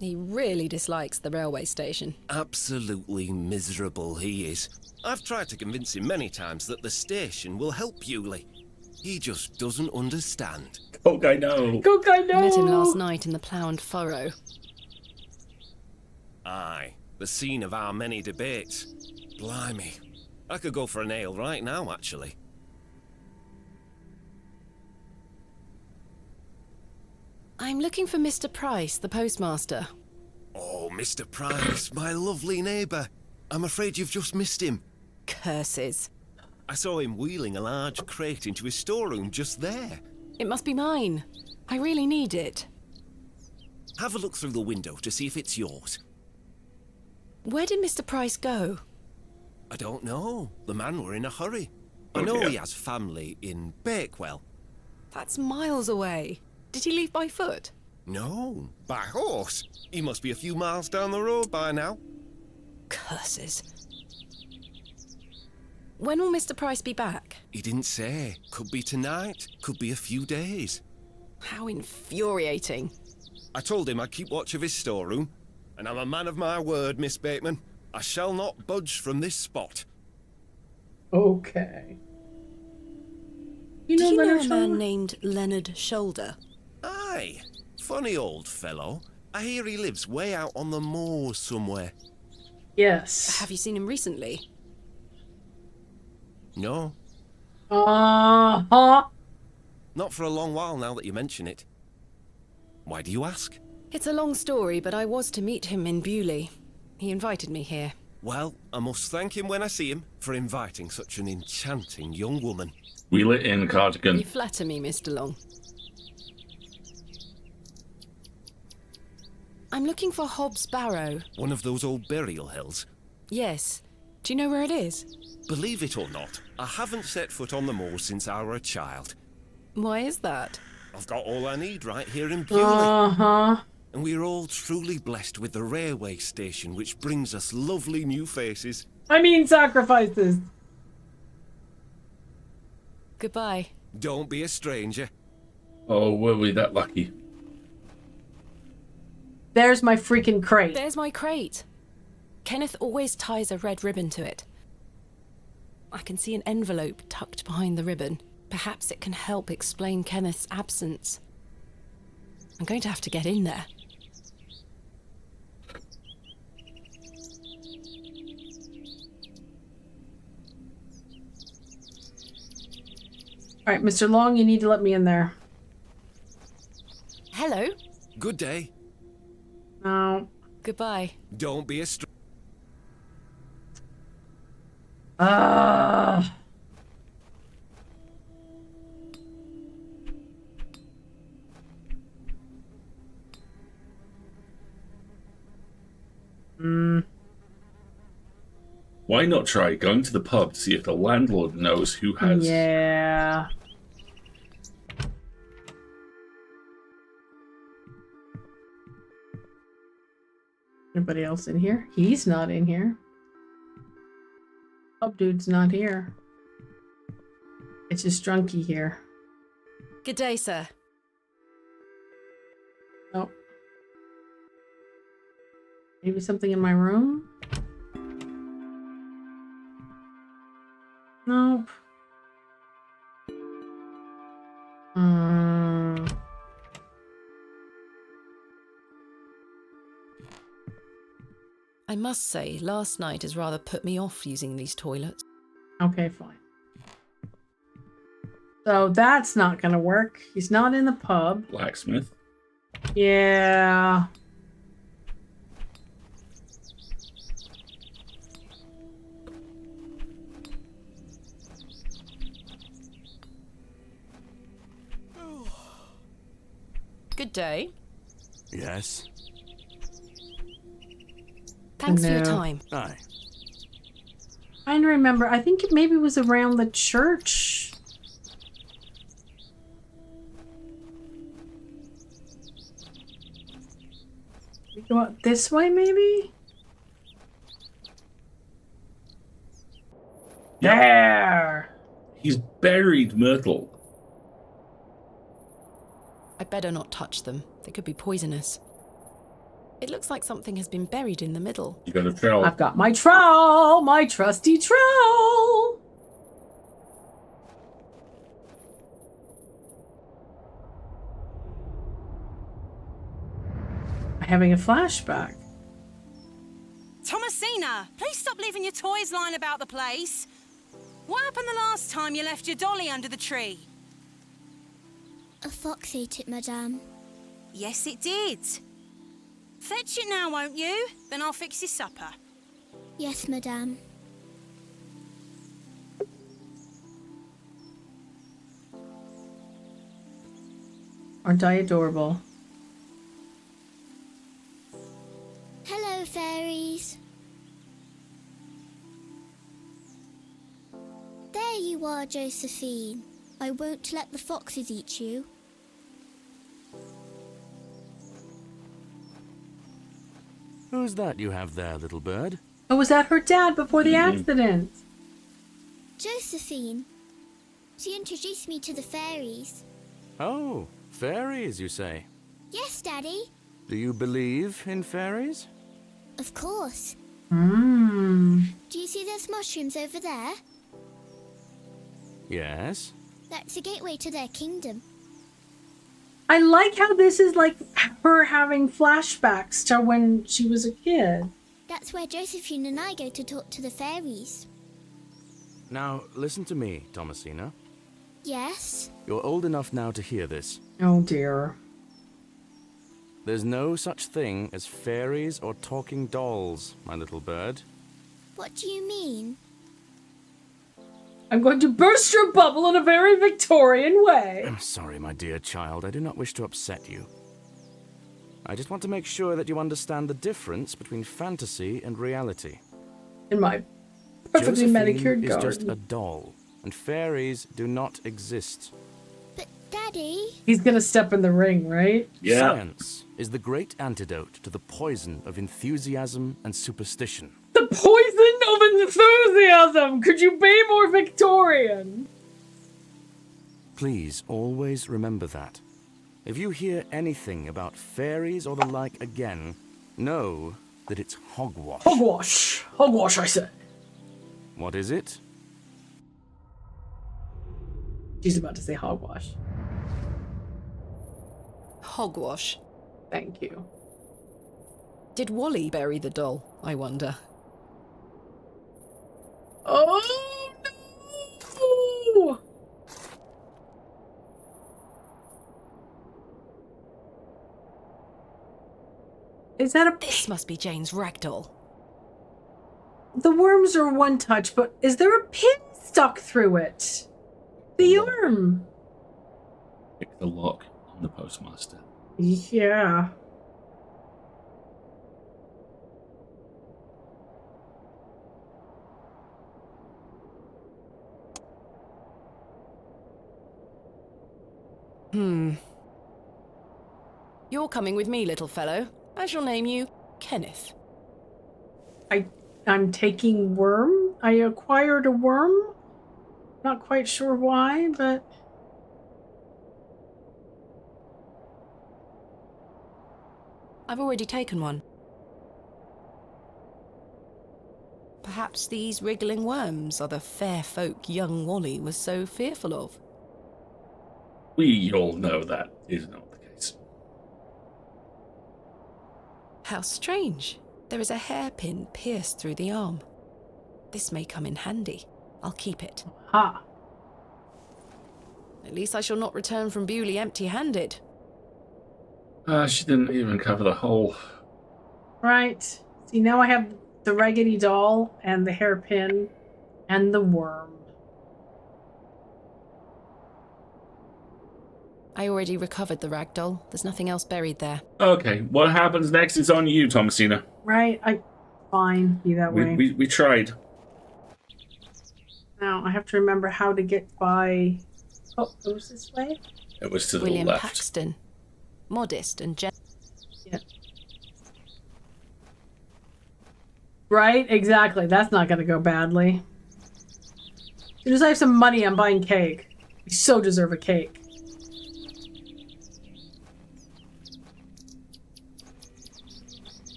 He really dislikes the railway station. Absolutely miserable he is. I've tried to convince him many times that the station will help Bewley. He just doesn't understand. Oh, I know. Cook, I know. I met him last night in the Plough and Furrow. Aye, the scene of our many debates. Blimey. I could go for an ale right now, actually. I'm looking for Mr. Price, the postmaster. Oh, Mr. Price, my lovely neighbour. I'm afraid you've just missed him. Curses. I saw him wheeling a large crate into his storeroom just there. It must be mine. I really need it. Have a look through the window to see if it's yours. Where did Mr. Price go? I don't know. The man were in a hurry. I Oh, know dear. he has family in Bakewell. That's miles away. Did he leave by foot? No, by horse. He must be a few miles down the road by now. Curses. When will Mr. Price be back? He didn't say. Could be tonight, could be a few days. How infuriating. I told him I'd keep watch of his storeroom, and I'm a man of my word, Miss Bateman. I shall not budge from this spot. Okay. Do you know Leonard a Shoulder? man named Leonard Shoulder? Aye, funny old fellow. I hear he lives way out on the moor somewhere. Yes. Have you seen him recently? No, Uh-huh. not for a long while now that you mention it. Why do you ask? It's a long story, but I was to meet him in Bewley. He invited me here. Well, I must thank him when I see him for inviting such an enchanting young woman. Wheel it in, Cardigan. You flatter me, Mr. Long. I'm looking for HOB'S Barrow. One of those old burial hills. Yes. Do you know where it is? Believe it or not, I haven't set foot on the moor since I were a child. Why is that? I've got all I need right here in Bewley. Uh-huh. And we're all truly blessed with the railway station, which brings us lovely new faces. I mean sacrifices. Goodbye. Don't be a stranger. Oh, were we that lucky? There's my freaking crate. There's my crate. Kenneth always ties a red ribbon to it. I can see an envelope tucked behind the ribbon. Perhaps it can help explain Kenneth's absence. I'm going to have to get in there. All right, Mr. Long, you need to let me in there. Hello. Good day. No. Goodbye. Don't be a stranger. Why not try going to the pub to see if the landlord knows who has... Yeah. Anybody else in here? He's not in here. Pub dude's not here. It's just Drunky here. Good day, sir. Oh. Maybe something in my room? Nope. I must say, last night has rather put me off using these toilets. Okay, fine. So that's not gonna work. He's not in the pub. Blacksmith. Yeah. Good day. Yes. Thanks for your No. time. Aye. Trying to remember. I think it maybe was around the church. We go out this way, maybe? There! He's buried Myrtle. I better not touch them. They could be poisonous. It looks like something has been buried in the middle. You got a trowel. I've got my trowel! My trusty trowel! I'm having a flashback. Thomasina, please stop leaving your toys lying about the place. What happened the last time you left your dolly under the tree? A fox ate it, madame. Yes, it did. Fetch it now, won't you? Then I'll fix your supper. Yes, madame. Aren't I adorable? Hello, fairies. There you are, Josephine. I won't let the foxes eat you. Who's that you have there, little bird? Oh, was that her dad before the accident? Josephine. She introduced me to the fairies. Oh, Fairies, you say? Yes, Daddy. Do you believe in fairies? Of course. Hmm. Do you see those mushrooms over there? Yes. That's the gateway to their kingdom. I like how this is like her having flashbacks to when she was a kid. That's where Josephine and I go to talk to the fairies. Now, listen to me, Thomasina. Yes? You're old enough now to hear this. Oh dear. There's no such thing as fairies or talking dolls, my little bird. What do you mean? I'm going to burst your bubble in a very Victorian way. I'm sorry, my dear child. I do not wish to upset you. I just want to make sure that you understand the difference between fantasy and reality. In my perfectly Josephine manicured is garden. just a doll, and fairies do not exist. But, Daddy... He's gonna step in the ring, right? Yeah. Science is the great antidote to the poison of enthusiasm and superstition. The poison of enthusiasm! Could you be more Victorian? Please always remember that. If you hear anything about fairies or the like again, know that it's hogwash. Hogwash. Hogwash, I said. What is it? She's about to say hogwash. Hogwash. Thank you. Did Wally bury the doll, I wonder? Oh no! Is that a... This must be Jane's ragdoll. The worms are one touch, but is there a pin stuck through it? The arm. Pick the lock on the postmaster. Yeah. You're coming with me, little fellow. I shall name you Kenneth. I'm taking worm. I acquired a worm. Not quite sure why, but... I've already taken one. Perhaps these wriggling worms are the fair folk young Wally was so fearful of. We all know that is not the case. How strange. There is a hairpin pierced through the arm. This may come in handy. I'll keep it. Ha. At least I shall not return from Bewley empty-handed. She didn't even cover the hole. Right. See, now I have the raggedy doll and the hairpin and the worm. I already recovered the ragdoll. There's nothing else buried there. Okay, what happens next is on you, Thomasina. Right. Fine. Be that way. We tried. Now I have to remember how to get by... Oh, it was this way? It was to William the left. Paxton. Modest and gentle. Yeah. Right? Exactly. That's not going to go badly. As soon as I have some money, I'm buying cake. I so deserve a cake.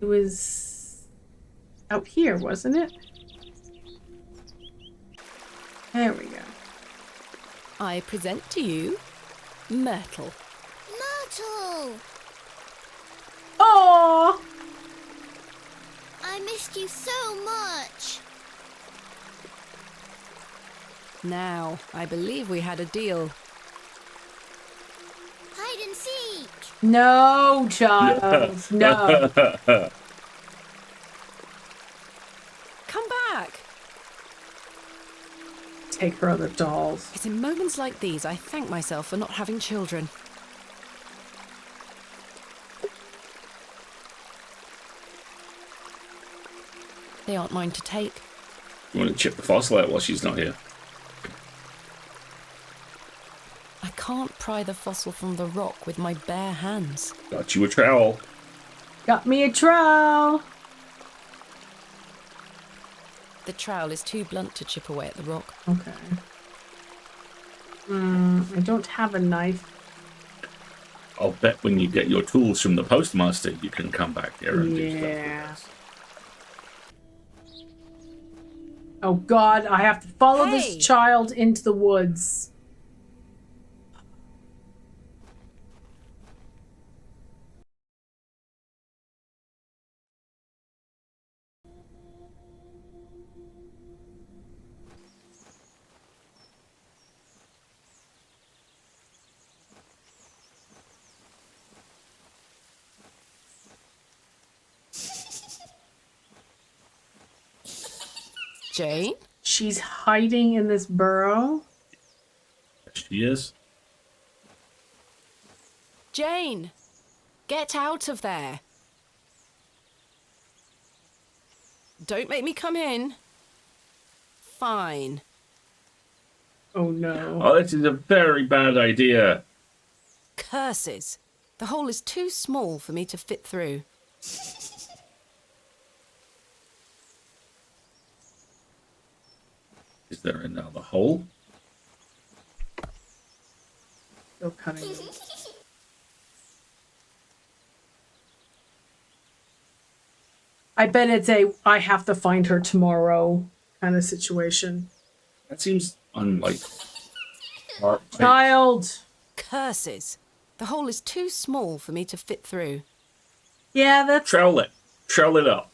It was out here, wasn't it? There we go. I present to you Myrtle. Myrtle! Oh! I missed you so much. Now, I believe we had a deal. Hide and seek. No, child. No. Come back! Take her other dolls. It's in moments like these I thank myself for not having children. They aren't mine to take. You want to chip the fossil out while she's not here? I can't pry the fossil from the rock with my bare hands. Got you a trowel. Got me a trowel. The trowel is too blunt to chip away at the rock. Okay. I don't have a knife. I'll bet when you get your tools from the postmaster, you can come back here and do stuff with us. Oh God, I have to follow Hey! this child into the woods. Jane? She's hiding in this burrow. She is. Jane! Get out of there. Don't make me come in. Fine. Oh no. Oh, this is a very bad idea. Curses. The hole is too small for me to fit through. Is there another hole? Still cutting. I bet it's a I have to find her tomorrow kind of situation. That seems unlikely. Child! Curses. The hole is too small for me to fit through. Yeah, that's... Trowel it. Trowel it up.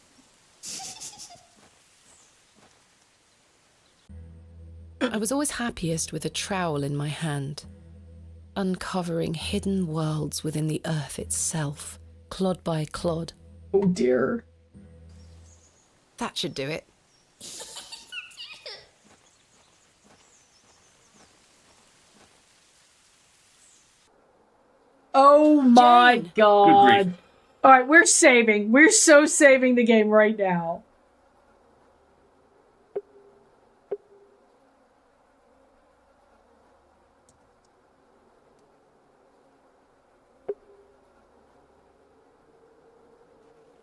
I was always happiest with a trowel in my hand, uncovering hidden worlds within the earth itself, clod by clod. Oh dear. That should do it. Oh my Jane. God. Good grief. All right, we're saving. We're so saving the game right now.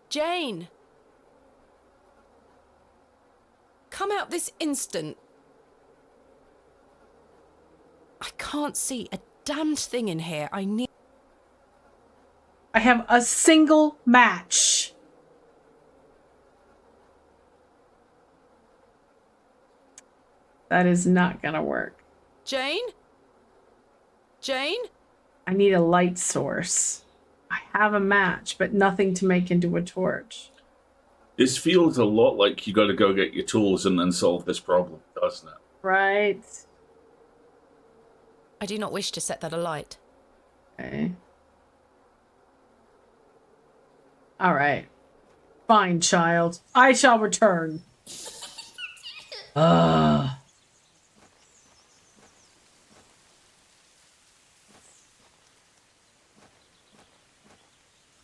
Jane! Come out this instant. I can't see a damned thing in here. I have a single match. That is not gonna work. Jane? Jane? I need a light source. I have a match, but nothing to make into a torch. This feels a lot like you got to go get your tools and then solve this problem, doesn't it? Right. I do not wish to set that alight. Okay. All right. Fine, child. I shall return.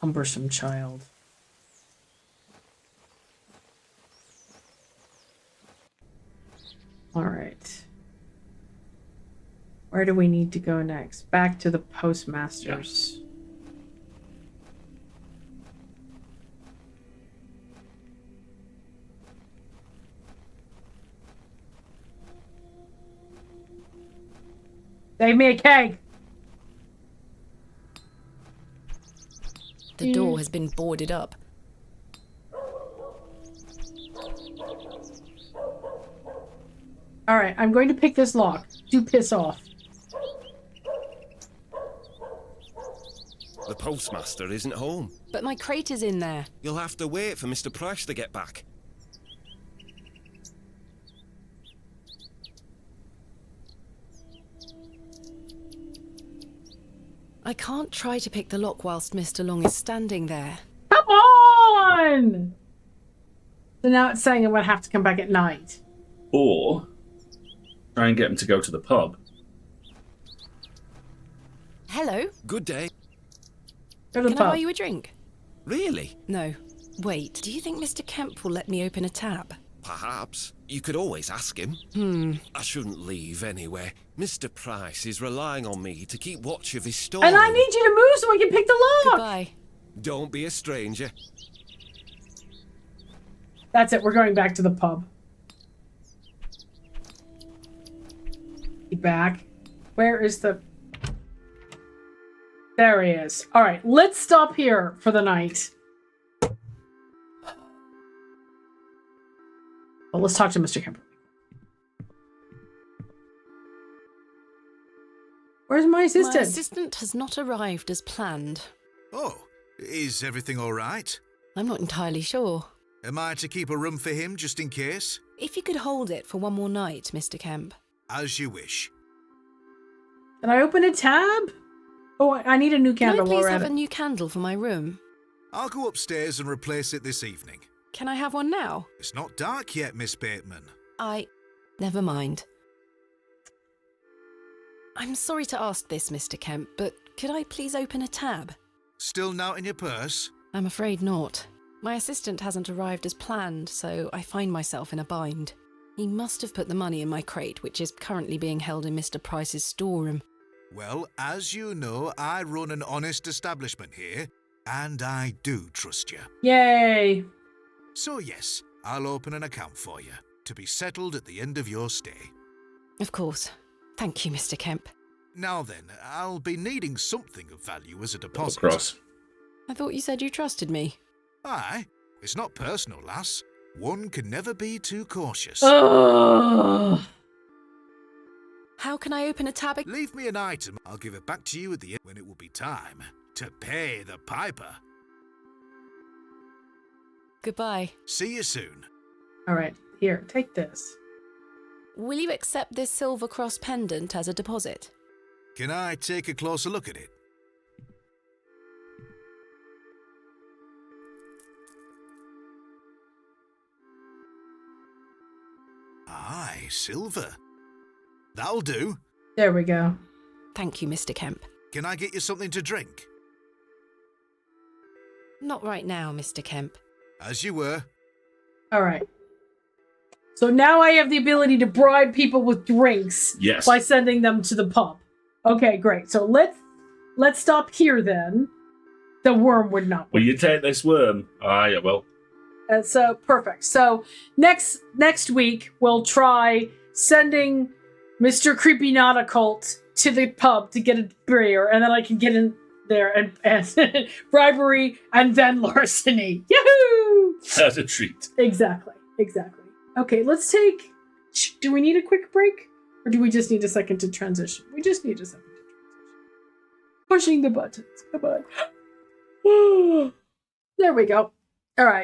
Cumbersome child. All right. Where do we need to go next? Back to the postmasters. Yeah. Save me a keg. The door has been boarded up. All right, I'm going to pick this lock. Do piss off. The postmaster isn't home. But my crate is in there. You'll have to wait for Mr. Price to get back. I can't try to pick the lock whilst Mr. Long is standing there. Come on! So now it's saying I'm going to have to come back at night. Or try and get him to go to the pub. Hello? Good day. Go to the Can I pub. buy you a drink? Really? No. Wait, do you think Mr. Kemp will let me open a tap? Perhaps. You could always ask him. I shouldn't leave anyway. Mr. Price is relying on me to keep watch of his store. And I need you to move so I can pick the lock. Goodbye. Don't be a stranger. That's it. We're going back to the pub. Be back. Where is the... There he is. All right, let's stop here for the night. Well, let's talk to Mr. Kemper. Where's my assistant? My assistant has not arrived as planned. Oh, is everything all right? I'm not entirely sure. Am I to keep a room for him just in case? If you could hold it for one more night, Mr. Kemp. As you wish. Can I open a tab? Oh, I need a new candle. Can I please have a new candle for my room? I'll go upstairs and replace it this evening. Can I have one now? It's not dark yet, Miss Bateman. Never mind. I'm sorry to ask this, Mr. Kemp, but could I please open a tab? Still not in your purse? I'm afraid not. My assistant hasn't arrived as planned, so I find myself in a bind. He must have put the money in my crate, which is currently being held in Mr. Price's storeroom. Well, as you know, I run an honest establishment here, and I do trust you. Yay! So yes, I'll open an account for you, to be settled at the end of your stay. Of course. Thank you, Mr. Kemp. Now then, I'll be needing something of value as a deposit. Cross. I thought you said you trusted me. Aye, it's not personal, lass. One can never be too cautious. Ugh. How can I open a tab? Leave me an item. I'll give it back to you at the end when it will be time to pay the piper. Goodbye. See you soon. All right, here, take this. Will you accept this silver cross pendant as a deposit? Can I take a closer look at it? Aye, silver. That'll do. There we go. Thank you, Mr. Kemp. Can I get you something to drink? Not right now, Mr. Kemp. As you were. All right. So now I have the ability to bribe people with drinks. Yes. By sending them to the pub. Okay, great. So let's stop here then. The worm would not. Will you take this worm? Yeah, well. So perfect. So next week we'll try sending Mr. Creepy Not Occult to the pub to get a beer, and then I can get in there and bribery and then larceny. Yahoo! As a treat. Exactly. Okay, let's take... Do we need a quick break? Or do we just need a second to transition? We just need a second to transition. Pushing the buttons. Come on. There we go. All right.